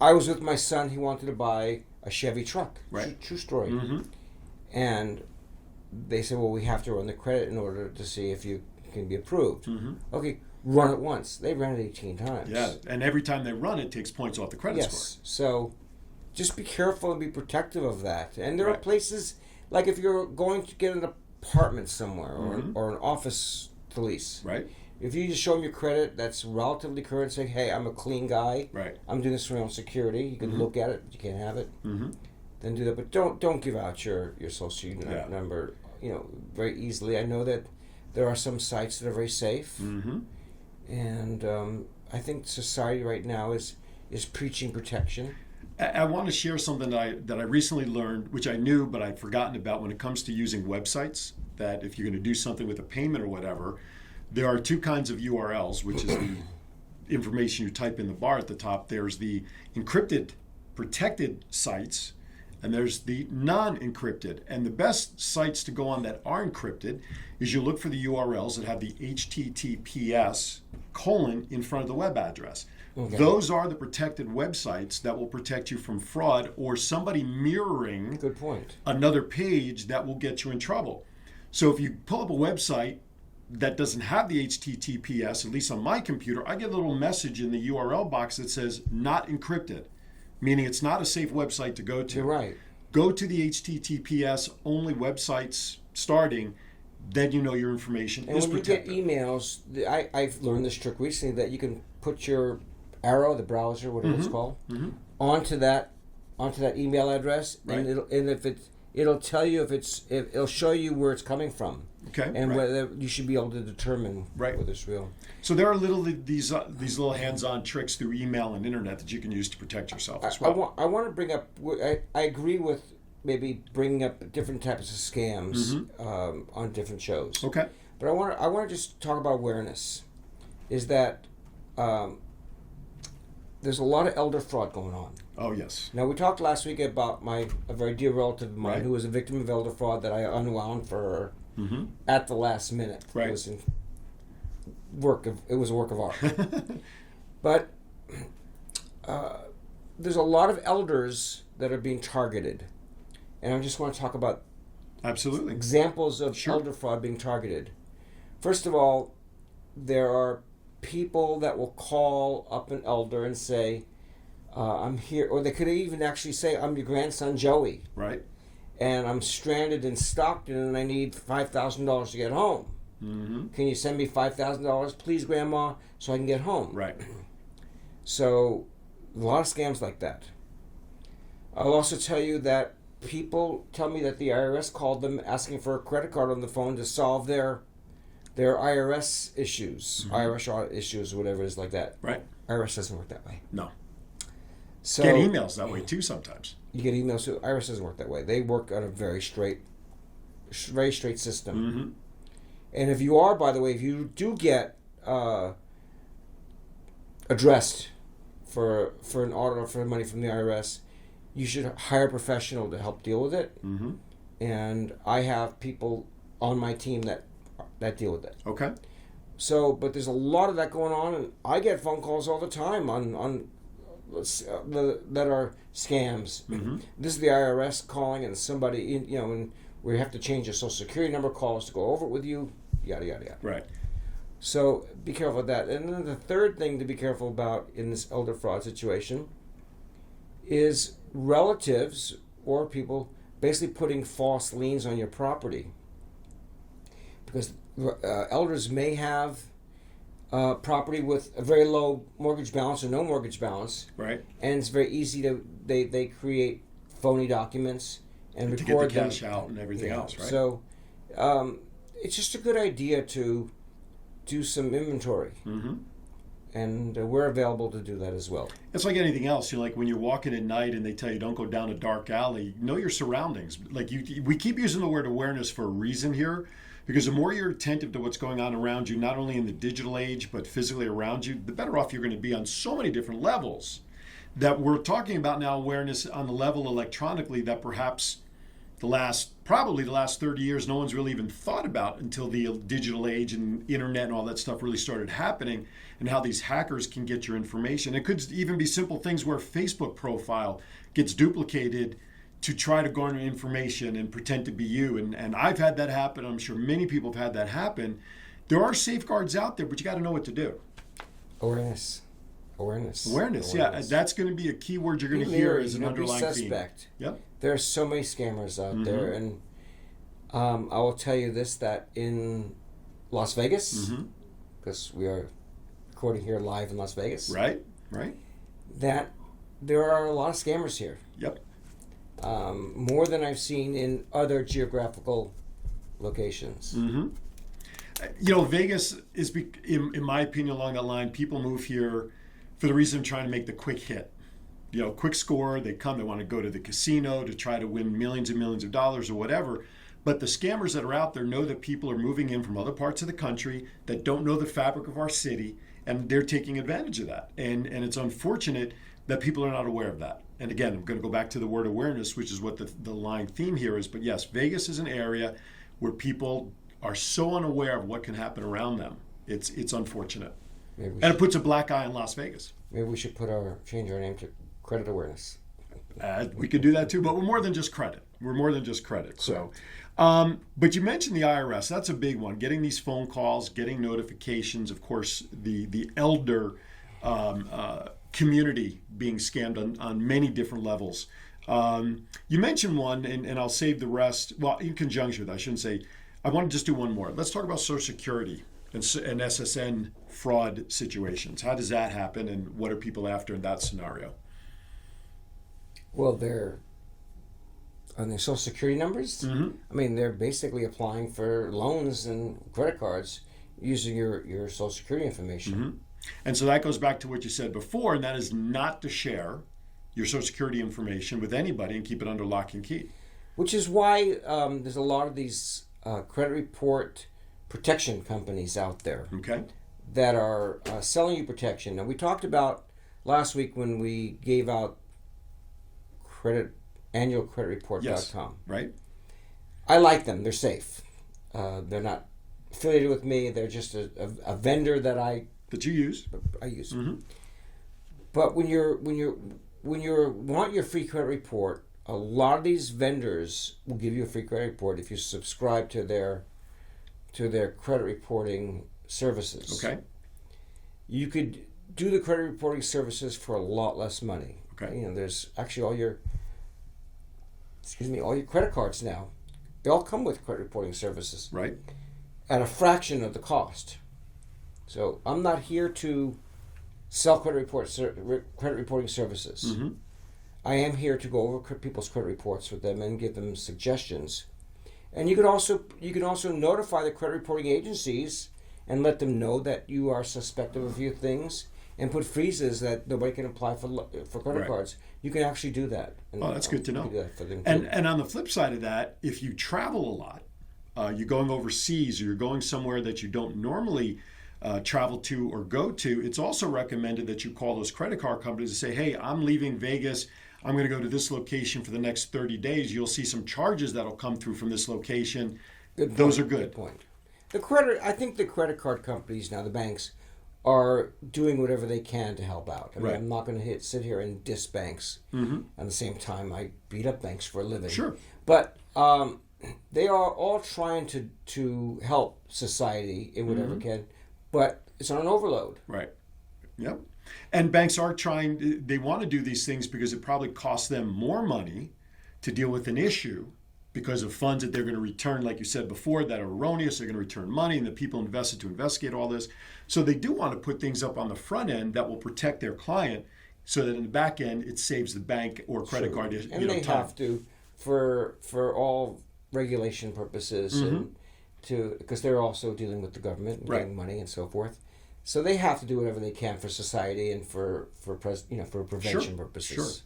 I was with my son. He wanted to buy a Chevy truck. Right. True story. Mm-hmm. And they said, well, we have to run the credit in order to see if you can be approved. Mm-hmm. Okay, run it once. They ran it 18 times. Yeah, and every time they run it takes points off the credit score. Yes, so just be careful and be protective of that. And there are Right. places, like if you're going to get an apartment somewhere Mm-hmm. or an office to lease. Right. If you just show them your credit that's relatively current, say, hey, I'm a clean guy. Right. I'm doing this for my own security. You can Mm-hmm. look at it, but you can't have it. Mm-hmm. Then do that. But don't give out your social security number, very easily. I know that there are some sites that are very safe. Mm-hmm. And I think society right now is preaching protection. I want to share something that I recently learned, which I knew but I'd forgotten about when it comes to using websites, that if you're going to do something with a payment or whatever, there are two kinds of URLs, which is the information you type in the bar at the top. There's the encrypted, protected sites, and there's the non-encrypted. And the best sites to go on that are encrypted is you look for the URLs that have the HTTPS : in front of the web address. Okay. Those are the protected websites that will protect you from fraud or somebody mirroring Good point. another page that will get you in trouble. So if you pull up a website that doesn't have the HTTPS, at least on my computer, I get a little message in the URL box that says not encrypted, meaning it's not a safe website to go to. You're right. Go to the HTTPS only websites starting, then you know your information is protected. And when you get emails, I've learned this trick recently, that you can put your arrow, the browser, whatever it's called, onto that email address, Right. and if it'll tell you it'll show you where it's coming from. Okay. And right. whether you should be able to determine Right. whether it's real. So there are these little hands-on tricks through email and internet that you can use to protect yourself as well. I want to bring up. I agree with maybe bringing up different types of scams on different shows. Okay. But I want to just talk about awareness. Is that there's a lot of elder fraud going on. Oh yes. Now we talked last week about a very dear relative of mine Right. who was a victim of elder fraud that I unwound for her at the last minute. Right. It was it was a work of art. But there's a lot of elders that are being targeted, and I just want to talk about Absolutely. Examples of Sure. elder fraud being targeted. First of all, there are people that will call up an elder and say, I'm here, or they could even actually say, I'm your grandson Joey, Right. and I'm stranded in Stockton and I need $5,000 to get home. Mm-hmm. Can you send me $5,000, please, Grandma, so I can get home? Right. So, a lot of scams like that. I'll also tell you that people tell me that the IRS called them asking for a credit card on the phone to solve their IRS issues, IRS audit issues, or whatever it is like that. Right. IRS doesn't work that way. No. So Get emails that way too sometimes. you get emails too. IRS doesn't work that way. They work on a very straight system. Mm-hmm. And if you are, by the way, if you do get addressed for an audit or for money from the IRS, you should hire a professional to help deal with it. Mm-hmm. And I have people on my team that deal with it. Okay. So, but there's a lot of that going on, and I get phone calls all the time on that are scams. Mm-hmm. This is the IRS calling, and somebody, and we have to change your social security number, calls to go over it with you, yada yada yada. Right. So be careful of that. And then the third thing to be careful about in this elder fraud situation is relatives or people basically putting false liens on your property, because elders may have property with a very low mortgage balance or no mortgage balance, Right. and it's very easy to they create phony documents and To record get the them. cash out and everything else, right? So it's just a good idea to do some inventory, Mm-hmm. and we're available to do that as well. It's like anything else. Like when you're walking at night and they tell you don't go down a dark alley, know your surroundings. We keep using the word awareness for a reason here, because the more you're attentive to what's going on around you, not only in the digital age, but physically around you, the better off you're going to be on so many different levels. That we're talking about now awareness on the level electronically that perhaps probably the last 30 years, no one's really even thought about until the digital age and internet and all that stuff really started happening, and how these hackers can get your information. It could even be simple things where a Facebook profile gets duplicated to try to garner information and pretend to be you. And I've had that happen. I'm sure many people have had that happen. There are safeguards out there, but you got to know what to do. Awareness. Yeah, that's going to be a key word you're going to hear as an underlying be suspect. theme. Yep. There are so many scammers out there, and I will tell you this, that in Las Vegas, because we are recording here live in Las Vegas, Right. that there are a lot of scammers here. Yep. More than I've seen in other geographical locations. Mm-hmm. Vegas is, in my opinion, along that line, people move here for the reason of trying to make the quick hit. Quick score. They come, they want to go to the casino to try to win millions and millions of dollars or whatever. But the scammers that are out there know that people are moving in from other parts of the country that don't know the fabric of our city, and they're taking advantage of that. And it's unfortunate that people are not aware of that. And again, I'm going to go back to the word awareness, which is what the line theme here is. But yes, Vegas is an area where people are so unaware of what can happen around them. It's unfortunate. And it puts a black eye on Las Vegas. Maybe we should change our name to Credit Awareness. We could do that too, but we're more than just credit. So, but you mentioned the IRS. That's a big one. Getting these phone calls, getting notifications. Of course, the elder community being scammed on many different levels. You mentioned one, and I'll save the rest. Well, in conjunction with, I shouldn't say. I want to just do one more. Let's talk about Social Security and SSN fraud situations. How does that happen, and what are people after in that scenario? Well, they're on their Social Security numbers. Mm-hmm. I mean, they're basically applying for loans and credit cards using your Social Security information. Mm-hmm. And so that goes back to what you said before, and that is not to share your Social Security information with anybody and keep it under lock and key. Which is why there's a lot of these credit report protection companies out there that are selling you protection. Now, we talked about last week when we gave out annualcreditreport.com. Yes, right. I like them. They're safe. They're not affiliated with me. They're just a vendor that you use. I use. Mm-hmm. But when you want your free credit report a lot of these vendors will give you a free credit report if you subscribe to their credit reporting services. Okay. You could do the credit reporting services for a lot less money. Okay. You know, there's actually all your credit cards now. They all come with credit reporting services. Right. At a fraction of the cost. So I'm not here to sell credit reporting services. Mm-hmm. I am here to go over people's credit reports with them and give them suggestions. And you can also notify the credit reporting agencies and let them know that you are suspect of a few things, and put freezes that nobody can apply for credit cards. You can actually do that. And, that's good to know. do that for them And on the flip side of that, if you travel a lot, you're going overseas or you're going somewhere that you don't normally travel to or go to, it's also recommended that you call those credit card companies and say, hey, I'm leaving Vegas. I'm going to go to this location for the next 30 days. You'll see some charges that'll come through from this location. Those are good. Good point. I think the credit card companies now, the banks, are doing whatever they can to help out. I mean, Right. I'm not going to sit here and diss banks. Mm-hmm. At the same time, I beat up banks for a living. Sure. But they are all trying to help society in whatever can, but it's on an overload. Right. Yep. And banks are trying, they want to do these things because it probably costs them more money to deal with an issue because of funds that they're going to return, like you said before, that are erroneous. They're going to return money, and the people invested to investigate all this. So they do want to put things up on the front end that will protect their client so that in the back end, it saves the bank or credit card. And they time. have to, for all regulation purposes, and because they're also dealing with the government and getting money and so forth. So they have to do whatever they can for society and for prevention purposes. Sure.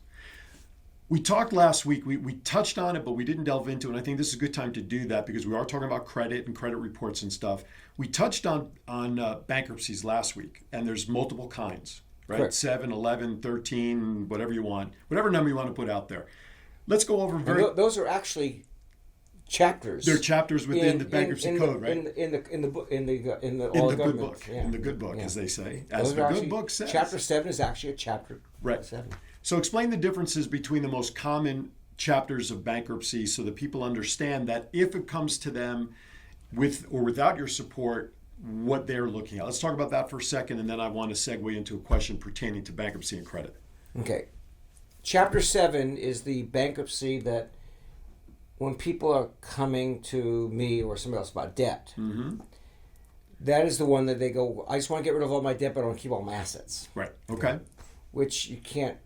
We talked last week, we touched on it, but we didn't delve into it. And I think this is a good time to do that because we are talking about credit and credit reports and stuff. We touched on bankruptcies last week, and there's multiple kinds, right? Correct. 7, 11, 13, whatever you want, whatever number you want to put out there. Let's go over those are actually chapters. They're chapters within the bankruptcy code, right? In the good book, in the good book, as they say. As the good book says. Chapter 7 is actually a chapter. Right. 7. So explain the differences between the most common chapters of bankruptcy so that people understand that if it comes to them with or without your support, what they're looking at. Let's talk about that for a second, and then I want to segue into a question pertaining to bankruptcy and credit. Okay. Chapter 7 is the bankruptcy that when people are coming to me or somebody else about debt, that is the one that they go, I just want to get rid of all my debt, but I want to keep all my assets. Right. Okay. Which you can't.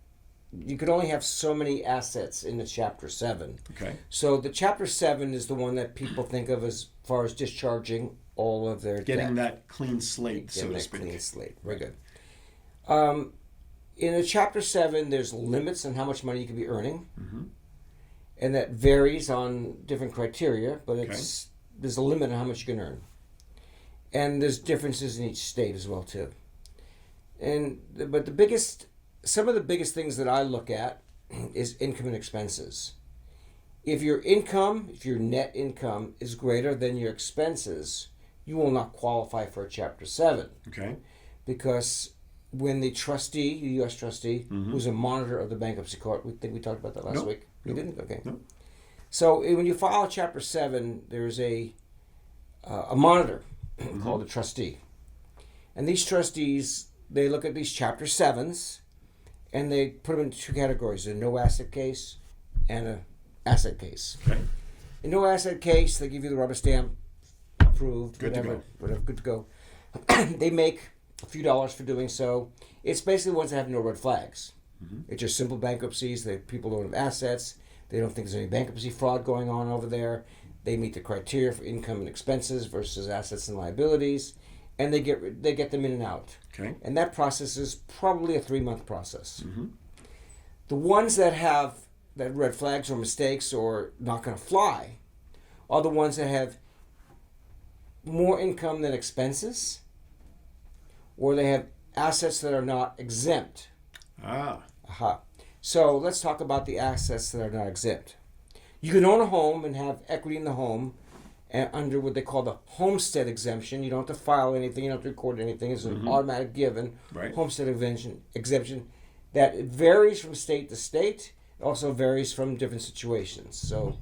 You could only have so many assets in the Chapter 7. Okay. So the Chapter 7 is the one that people think of as far as discharging all of their Getting debt. that clean slate, so to speak. Clean slate. Very good. In the Chapter 7, there's limits on how much money you can be earning. And that varies on different criteria, but there's a limit on how much you can earn. And there's differences in each state as well, too. But some of the biggest things that I look at is income and expenses. If your net income is greater than your expenses, you will not qualify for a Chapter 7. Okay. Because when the trustee, the U.S. trustee, who's a monitor of the bankruptcy court, we think we talked about that last week. We didn't? Okay. No. So when you file a Chapter 7, there's a monitor called a trustee. And these trustees, they look at these Chapter 7s, and they put them into two categories: a no asset case and a asset case. Okay. In no asset case, they give you the rubber stamp, approved, Good to whatever, good to go. They make a few dollars for doing so. It's basically ones that have no red flags. It's just simple bankruptcies. People don't have assets. They don't think there's any bankruptcy fraud going on over there. They meet the criteria for income and expenses versus assets and liabilities, and they get them in and out. Okay. And that process is probably a 3-month process. The ones that have red flags or mistakes or not going to fly are the ones that have more income than expenses, or they have assets that are not exempt. So let's talk about the assets that are not exempt. You can own a home and have equity in the home under what they call the homestead exemption. You don't have to file anything. You don't have to record anything. It's an automatic given. Right. Homestead exemption that varies from state to state, It also varies from different situations. So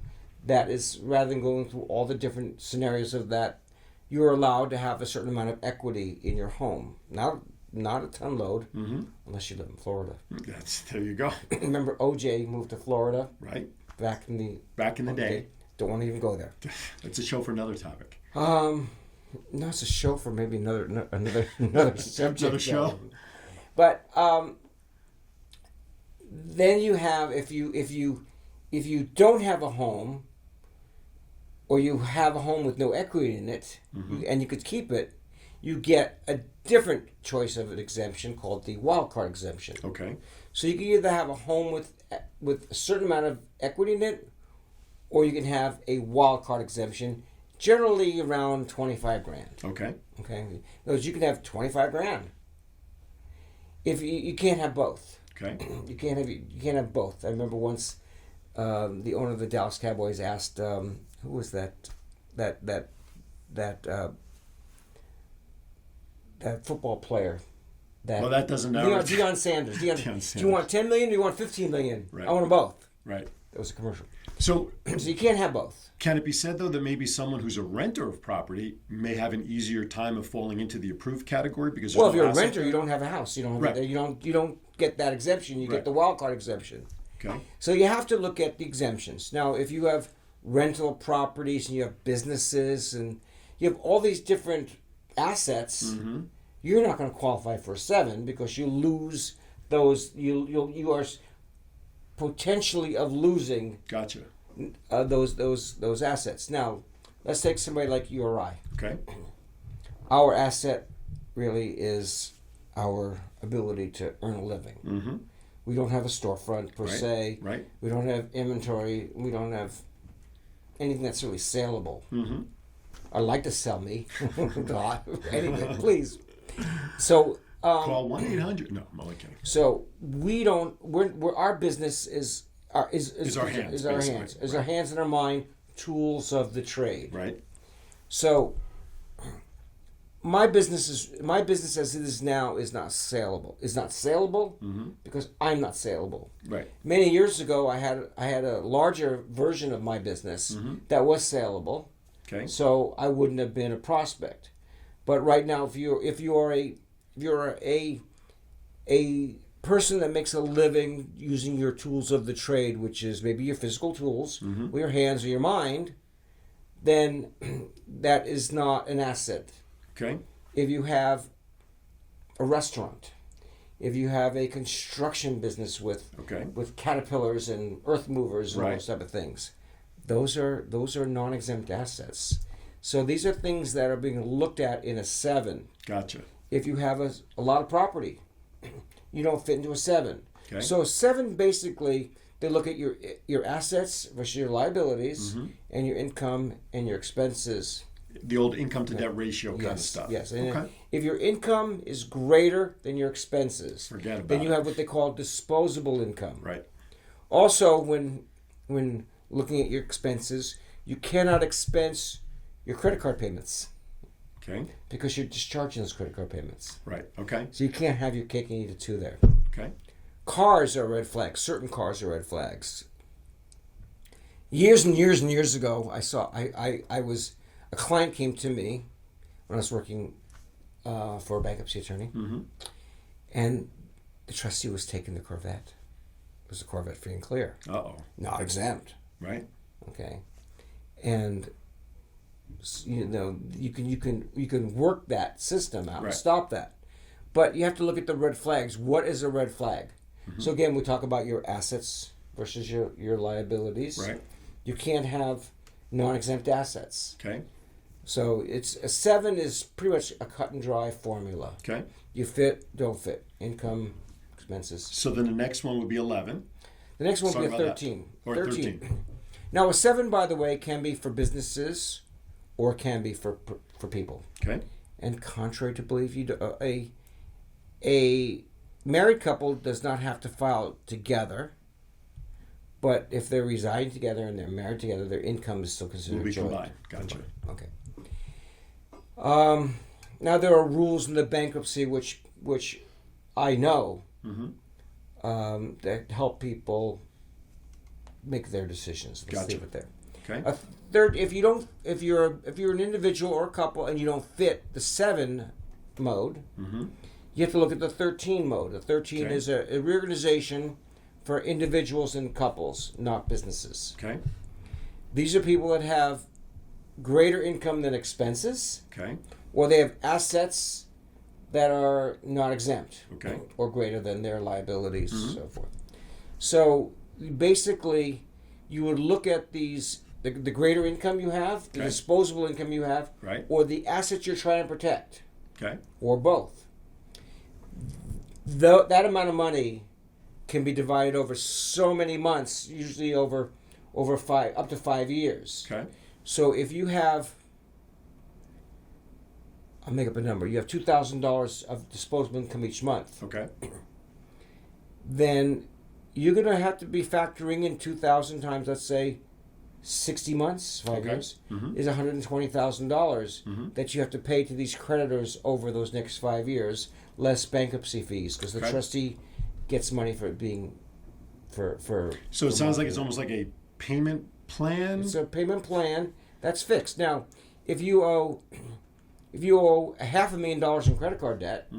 that is, rather than going through all the different scenarios of that, you're allowed to have a certain amount of equity in your home. Not a ton load, unless you live in Florida. There you go. Remember OJ moved to Florida? Right. Back in the day. Don't want to even go there. It's a show for another topic. No, it's a show for maybe another subject. Another show. But then you have, if you don't have a home, or you have a home with no equity in it, and you could keep it, you get a different choice of an exemption called the wild card exemption. Okay. So you can either have a home with a certain amount of equity in it, or you can have a wild card exemption, generally around 25 grand. Okay. Okay. In other words, you can have 25 grand. If you can't have both. Okay. You can't have both. I remember once the owner of the Dallas Cowboys asked, who was that football player? Well, that doesn't matter. Deion Sanders. Deion Sanders. Do you want 10 million? Or do you want 15 million? Right. I want them both. Right. That was a commercial. So you can't have both. Can it be said, though, that maybe someone who's a renter of property may have an easier time of falling into the approved category because if you're a renter, you don't have a house. You don't have right. you don't get that exemption. You right. get the wild card exemption. Okay. So you have to look at the exemptions. Now, if you have rental properties and you have businesses and you have all these different assets, you're not going to qualify for a 7 because you lose those. You are potentially of losing. Gotcha. Those assets. Now, let's take somebody like you or I. Okay. Our asset really is our ability to earn a living. Mm-hmm. We don't have a storefront per se. Right. We don't have inventory. We don't have anything that's really saleable. Mm-hmm. I'd like to sell me. God, anything, please. So call 1-800. No, I'm only kidding. So we don't. We're our business is our hands. Is our hands and our mind, tools of the trade. Right. So my business as it is now is not saleable. It's not saleable because I'm not saleable. Right. Many years ago, I had a larger version of my business that was saleable. Okay. So I wouldn't have been a prospect. But right now, if you're a person that makes a living using your tools of the trade, which is maybe your physical tools, or your hands or your mind, then that is not an asset. Okay. If you have a restaurant, if you have a construction business with caterpillars and earth movers and all those type of things, those are non-exempt assets. So these are things that are being looked at in a 7. Gotcha. If you have a lot of property, you don't fit into a 7. Okay. So a 7 basically, they look at your assets versus your liabilities and your income and your expenses. The old income to debt ratio kind of stuff. Yes. And if your income is greater than your expenses, forget about then you it. have what they call disposable income. Right. Also, when looking at your expenses, you cannot expense your credit card payments. Okay. Because you're discharging those credit card payments. Right. Okay. So you can't have your cake and eat it too there. Okay. Cars are red flags. Certain cars are red flags. Years and years and years ago, a client came to me when I was working for a bankruptcy attorney, and the trustee was taking the Corvette. It was a Corvette free and clear. Uh-oh. Not exempt. Right. Okay. And you can work that system out and stop that. But you have to look at the red flags. What is a red flag? So again, we talk about your assets versus your liabilities. Right. You can't have non-exempt assets. Okay. So it's a 7 is pretty much a cut and dry formula. Okay. You fit, don't fit. Income, expenses. So then the next one would be 11. The next one would be a 13. Or 13. Now a 7, by the way, can be for businesses or can be for people. Okay. And contrary to belief, a married couple does not have to file together, but if they're residing together and they're married together, their income is still considered joint. Combined. Gotcha. Okay. Now there are rules in the bankruptcy which I know that help people make their decisions. Let's Gotcha. leave it there. Okay. A third, if you're an individual or a couple and you don't fit the 7 mode, you have to look at the 13 mode. The 13 is a reorganization for individuals and couples, not businesses. Okay. These are people that have greater income than expenses, Okay. or they have assets that are not exempt, Okay. or greater than their liabilities, so forth. So basically, you would look at these the greater income you have, the disposable income you have, Right. or the assets you're trying to protect, Okay. or both. That amount of money can be divided over so many months, usually over up to 5 years. Okay. So if you have, I'll make up a number, you have $2,000 of disposable income each month, Okay. then you're going to have to be factoring in 2,000 times, let's say, 60 months, 5 years, is $120,000 that you have to pay to these creditors over those next 5 years, less bankruptcy fees, because the trustee gets money for it being for. So it sounds like it's almost like a payment plan. It's a payment plan that's fixed. Now, if you owe $500,000 in credit card debt,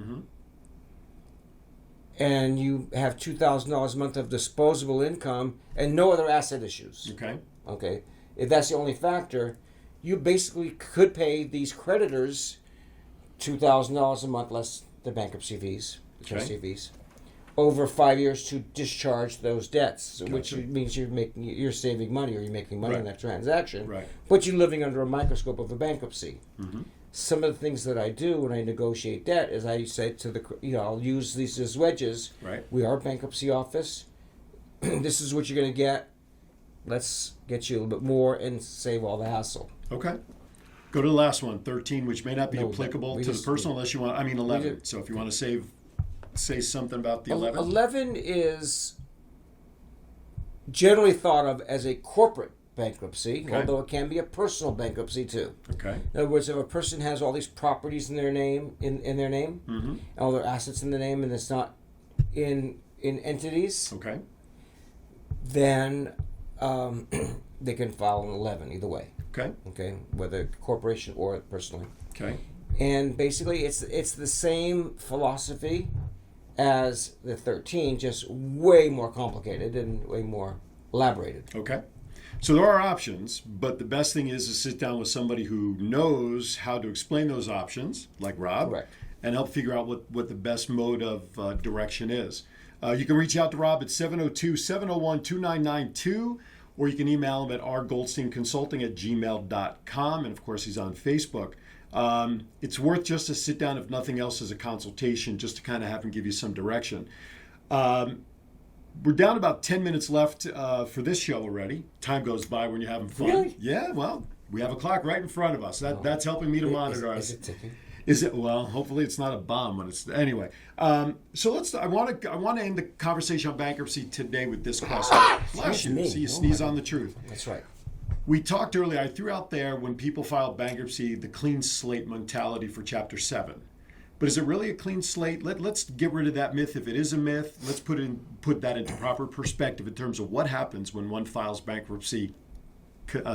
and you have $2,000 a month of disposable income and no other asset issues. Okay. If that's the only factor, you basically could pay these creditors $2,000 a month less the bankruptcy fees, the trustee fees, over 5 years to discharge those debts, which means you're saving money, or you're making money in that transaction. Right. But you're living under a microscope of a bankruptcy. Some of the things that I do when I negotiate debt is I say to I'll use these as wedges. Right. We are a bankruptcy office. This is what you're going to get. Let's get you a little bit more and save all the hassle. Okay. Go to the last one, 13, which may not be applicable to the personal unless you want, 11. So if you want to say something about the 11. 11 is generally thought of as a corporate bankruptcy, although it can be a personal bankruptcy too. Okay. In other words, if a person has all these properties in their name, and all their assets in their name, and it's not in entities, then they can file an 11 either way. Okay, whether corporation or personally. Okay. And basically, it's the same philosophy as the 13, just way more complicated and way more elaborated. Okay. So there are options, but the best thing is to sit down with somebody who knows how to explain those options, like Rob, and help figure out what the best mode of direction is. You can reach out to Rob at 702-701-2992, or you can email him at rgoldsteinconsulting@gmail.com, and of course he's on Facebook. It's worth just to sit down, if nothing else, as a consultation, just to kind of have him give you some direction. We're down about 10 minutes left for this show already. Time goes by when you're having fun. Really? Yeah, well, we have a clock right in front of us. That's helping me to monitor us. Is it ticking? Is it? Well, hopefully it's not a bomb when it's anyway. So I want to end the conversation on bankruptcy today with this question. Bless you. See, you sneeze on the truth. That's right. We talked earlier. I threw out there when people file bankruptcy the clean slate mentality for Chapter 7. But is it really a clean slate? Let's get rid of that myth. If it is a myth, let's put that into proper perspective in terms of what happens when one files bankruptcy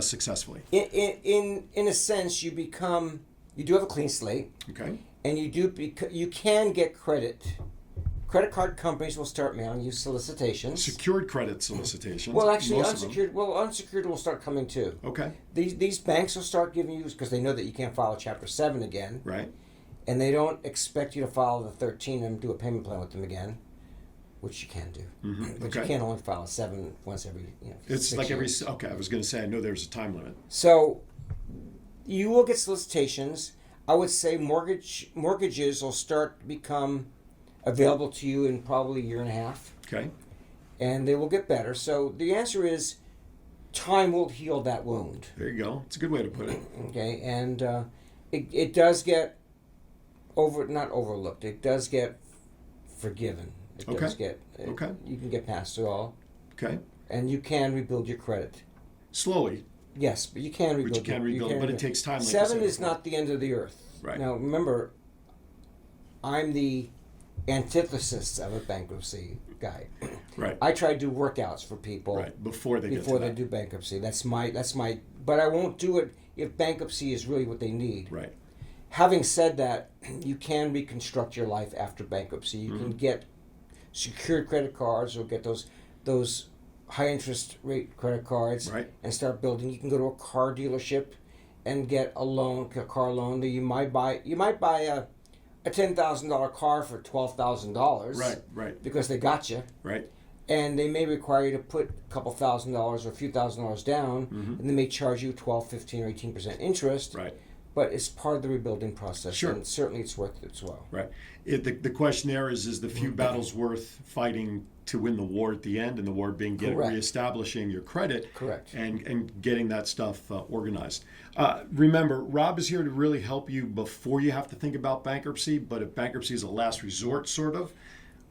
successfully. In a sense, you do have a clean slate. Okay. And you can get credit. Credit card companies will start mailing you solicitations. Secured credit solicitations. Well, actually, unsecured will start coming too. Okay. These banks will start giving you, because they know that you can't file a Chapter 7 again. Right. And they don't expect you to file the 13 and do a payment plan with them again, which you can do. But you can't only file a 7 once every. It's 6 like years. Okay, I was going to say, I know there's a time limit. So you will get solicitations. I would say mortgages will start to become available to you in probably a year and a half. Okay. And they will get better. So the answer is time will heal that wound. There you go. It's a good way to put it. Okay, and it does get not overlooked. It does get forgiven. It does get. You can get past it all. Okay. And you can rebuild your credit. Slowly. Yes, but you can rebuild. But it takes time. Like 7 is not the end of the earth. Right. Now remember, I'm the antithesis of a bankruptcy guy. Right. I try to do workouts for people Right. Before they do bankruptcy. That's my. But I won't do it if bankruptcy is really what they need. Right. Having said that, you can reconstruct your life after bankruptcy. You can get secured credit cards or get those high interest rate credit cards and start building. You can go to a car dealership and get a car loan that you might buy a $10,000 car for $12,000. Right. Because they got you. Right. And they may require you to put a couple $1,000s or a few $1,000s down, and they may charge you 12, 15, or 18% interest. Right. But it's part of the rebuilding process, Sure. and certainly it's worth it as well. Right. The question there is the few battles worth fighting to win the war at the end, and the war being reestablishing your credit. Correct. And getting that stuff organized. Remember, Rob is here to really help you before you have to think about bankruptcy, but if bankruptcy is a last resort, sort of,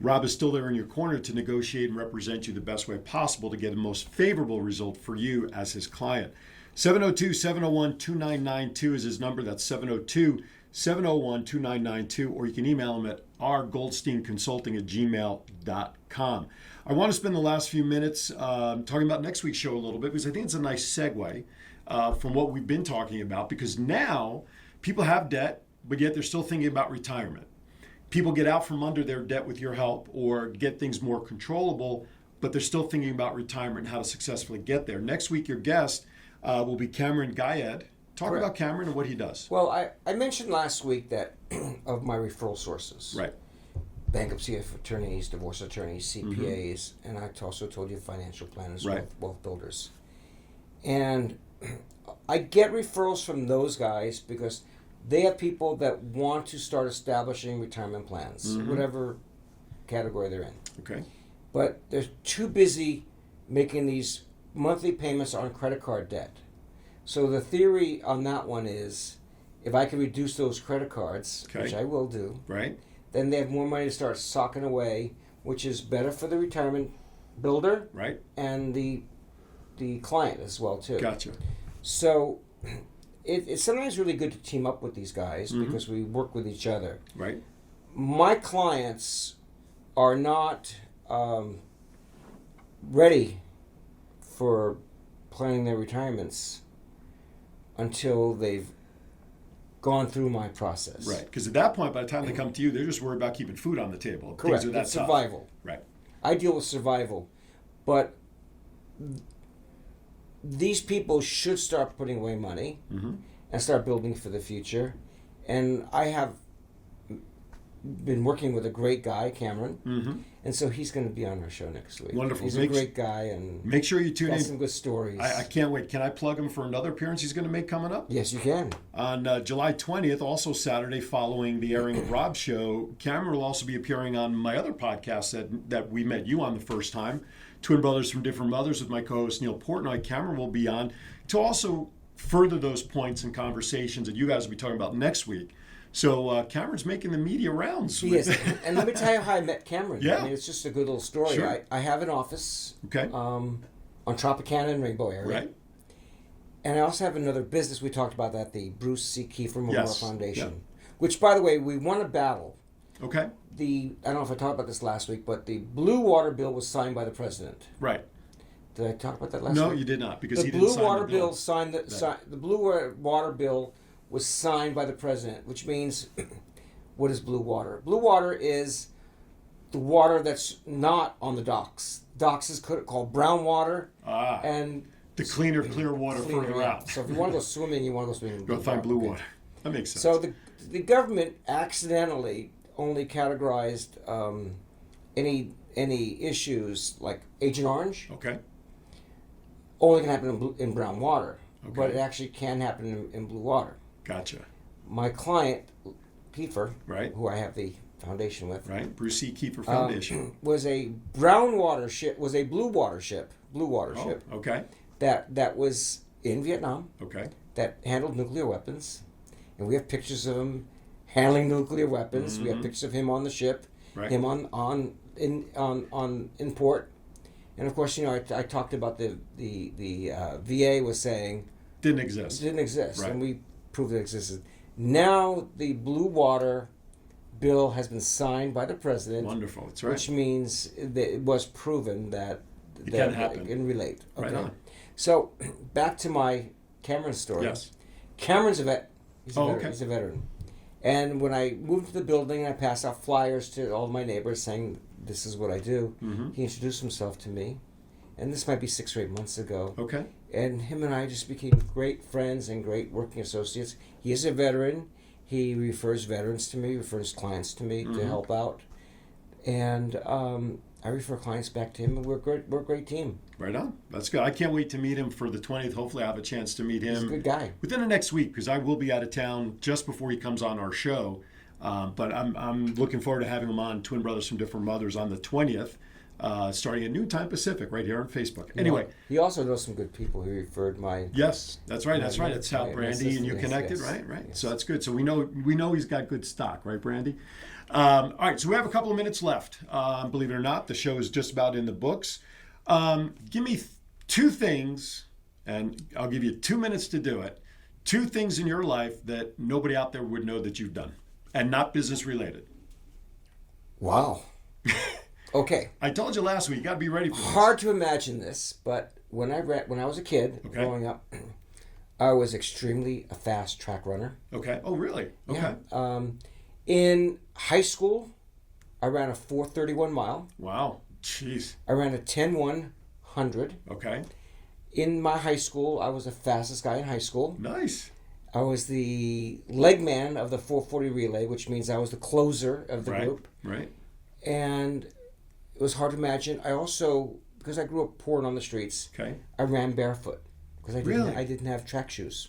Rob is still there in your corner to negotiate and represent you the best way possible to get the most favorable result for you as his client. 702-701-2992 is his number. That's 702-701-2992. Or you can email him at rgoldsteinconsulting@gmail.com. I want to spend the last few minutes talking about next week's show a little bit because I think it's a nice segue from what we've been talking about, because now people have debt, but yet they're still thinking about retirement. People get out from under their debt with your help or get things more controllable, but they're still thinking about retirement and how to successfully get there. Next week, your guest will be Cameron Guyed. Talk about Cameron and what he does. Well, I mentioned last week that of my referral sources. Right. Bankruptcy attorneys, divorce attorneys, CPAs, and I also told you financial planners, wealth builders. And I get referrals from those guys because they have people that want to start establishing retirement plans, whatever category they're in. Okay. But they're too busy making these monthly payments on credit card debt. So the theory on that one is, if I can reduce those credit cards, which I will do, then they have more money to start socking away, which is better for the retirement builder and the client as well too. Gotcha. So it's sometimes really good to team up with these guys because we work with each other. Right. My clients are not ready for planning their retirements until they've gone through my process. Right. Because at that point, by the time they come to you, they're just worried about keeping food on the table. Correct. Things are that It's survival. Right. I deal with survival. But these people should start putting away money and start building for the future. And I have been working with a great guy, Cameron, and so he's going to be on our show next week. Wonderful. He's a great guy, and make sure you tune in. Some good stories. I can't wait. Can I plug him for another appearance he's going to make coming up? Yes, you can. On July 20th, also Saturday, following the airing of Rob's show, Cameron will also be appearing on my other podcast that we met you on the first time, Twin Brothers from Different Mothers, with my co-host Neil Portnoy. Cameron will be on to also further those points and conversations that you guys will be talking about next week. So Cameron's making the media rounds. He is. And let me tell you how I met Cameron. Yeah. I mean, it's just a good little story. Sure. I have an office on Tropicana and Rainbow area. Right. And I also have another business. We talked about that, the Bruce C. Kiefer Memorial Foundation, Yeah. which, by the way, we won a battle. Okay. I don't know if I talked about this last week, but the Blue Water Bill was signed by the president. Right. Did I talk about that last week? No, you did not, because the he didn't sign Blue Water the bill. Bill signed the Blue Water Bill was signed by the president, which means, what is blue water? Blue water is the water that's not on the docks. Docks is called brown water, and the cleaner, clear water further out. So if you want to go swimming, you want to go swimming in go find blue water. That makes sense. So the government accidentally only categorized any issues like Agent Orange. Okay. Only can happen in brown water, Okay. but it actually can happen in blue water. Gotcha. My client, Kiefer, Right. who I have the foundation with, Right. Bruce C. Kiefer Foundation. was a brown water ship, was a blue water ship, Okay. that was in Vietnam, Okay. that handled nuclear weapons, and we have pictures of him handling nuclear weapons. We have pictures of him on the ship, him in port, and of course, I talked about the VA was saying Didn't exist. Right. Right. And we proved it existed. Now the blue water bill has been signed by the president. Wonderful. That's right. Which means that it was proven that it can happen. It can relate. Okay. Right on. So back to my Cameron story. Yes. Cameron's a vet. He's a veteran. Okay. He's a veteran. And when I moved to the building, I passed out flyers to all my neighbors saying, "This is what I do." Mm-hmm. He introduced himself to me, and this might be 6 or 8 months ago. Okay. And him and I just became great friends and great working associates. He is a veteran. He refers veterans to me, refers clients to me to help out. And I refer clients back to him, and we're a great team. Right on. That's good. I can't wait to meet him for the 20th. Hopefully, I have a chance to meet him. He's a good guy. Within the next week, because I will be out of town just before he comes on our show. But I'm looking forward to having him on, Twin Brothers from Different Mothers, on the 20th, starting at noon time Pacific, right here on Facebook. Anyway. He also knows some good people. He referred my... Yes, that's right. That's right. That's how Brandy and you connected, yes, right? Right. Yes. So that's good. So we know he's got good stock, right, Brandy? All right, so we have a couple of minutes left. Believe it or not, the show is just about in the books. Give me two things, and I'll give you 2 minutes to do it. 2 things in your life that nobody out there would know that you've done, and not business related. Wow. Okay. I told you last week, you got to be ready for this. Hard to imagine this, but when I was a kid growing up, I was extremely a fast track runner. Okay. Oh, really? Okay. Yeah. In high school, I ran a 4:31 mile. Wow. Jeez. I ran a 10-100. Okay. In my high school, I was the fastest guy in high school. Nice. I was the leg man of the 440 relay, which means I was the closer of the group. Right. And it was hard to imagine. I also, because I grew up poor and on the streets, I ran barefoot because I didn't have track shoes.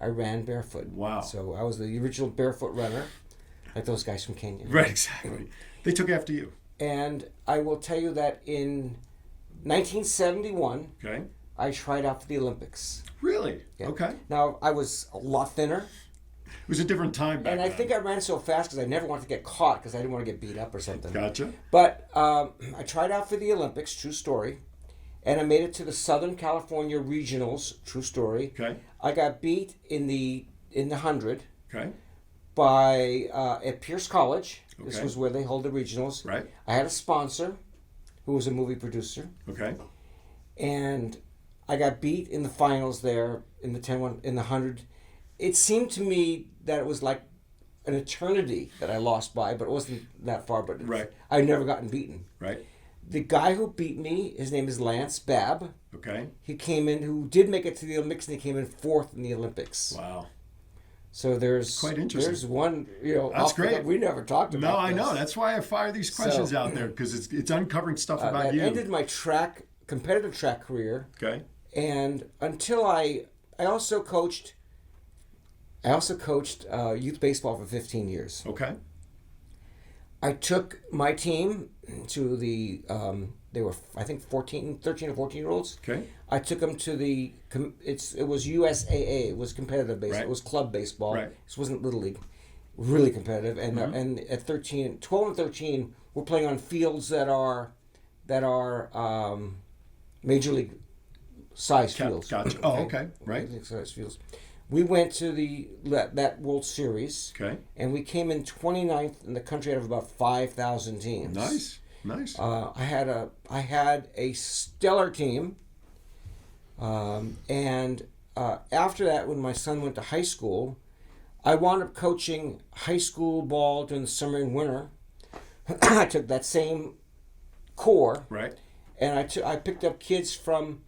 I ran barefoot. Wow. So I was the original barefoot runner, like those guys from Kenya. Right, exactly. They took after you. And I will tell you that in 1971, I tried out for the Olympics. Really? Yeah. Okay. Now, I was a lot thinner. It was a different time back then. And I think I ran so fast because I never wanted to get caught because I didn't want to get beat up or something. Gotcha. But I tried out for the Olympics, true story. And I made it to the Southern California Regionals, true story. Okay. I got beat in the 100 by at Pierce College. Okay. This was where they hold the regionals. Right. I had a sponsor who was a movie producer. Okay. And I got beat in the finals there in the 10-1 in the 100. It seemed to me that it was like an eternity that I lost by, but it wasn't that far. But I'd never gotten beaten. Right. The guy who beat me, his name is Lance Babb. Okay. He came in, who did make it to the Olympics, and he came in 4th in the Olympics. Wow. So there's quite interesting. There's one, that's great. We never talked about. No, I know. That's why I fire these questions out there, because it's uncovering stuff about that you. Ended my competitive track career. Okay. And until I also coached youth baseball for 15 years. Okay. I took my team to the, they were, I think, 13 or 14-year-olds. Okay. I took them to it was USAA. It was competitive baseball. Right. It was club baseball. Right. This wasn't Little League. Really competitive. And and at 12 and 13, we're playing on fields that are major league size fields. Gotcha. Oh, okay. Right. Major league size fields. We went to that World Series. Okay. And we came in 29th in the country out of about 5,000 teams. Nice. I had a stellar team. And after that, when my son went to high school, I wound up coaching high school ball during the summer and winter. I took that same core. Right. And I picked up kids from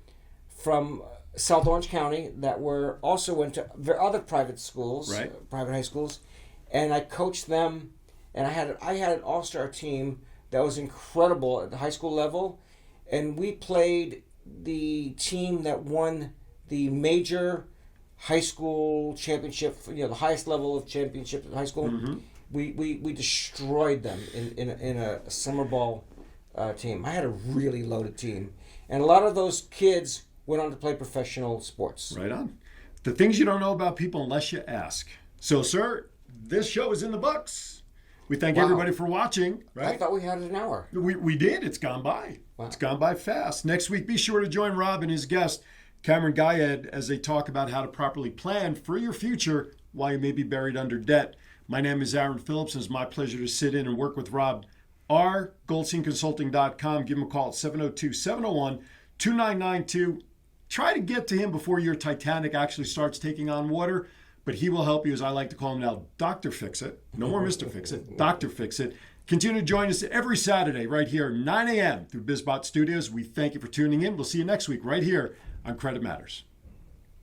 South Orange County that also went to other private schools, private high schools, and I coached them. And I had an all-star team that was incredible at the high school level, and we played the team that won the major high school championship, the highest level of championship in high school. Mm-hmm. We destroyed them in a summer ball team. I had a really loaded team, and a lot of those kids went on to play professional sports. Right on. The things you don't know about people unless you ask. So, sir, this show is in the books. We thank everybody for watching. Right? I thought we had an hour. We did. It's gone by. Wow. It's gone by fast. Next week, be sure to join Rob and his guest, Cameron Guyed, as they talk about how to properly plan for your future while you may be buried under debt. My name is Aaron Phillips, and it's my pleasure to sit in and work with Rob R. GoldsteinConsulting.com. Give him a call at 702-701-2992. Try to get to him before your Titanic actually starts taking on water, but he will help you, as I like to call him now, Dr. Fix-It. No more Mr. Fix-It, Dr. Fix-It. Continue to join us every Saturday right here, 9 a.m. through BizBot Studios. We thank you for tuning in. We'll see you next week right here on Credit Matters.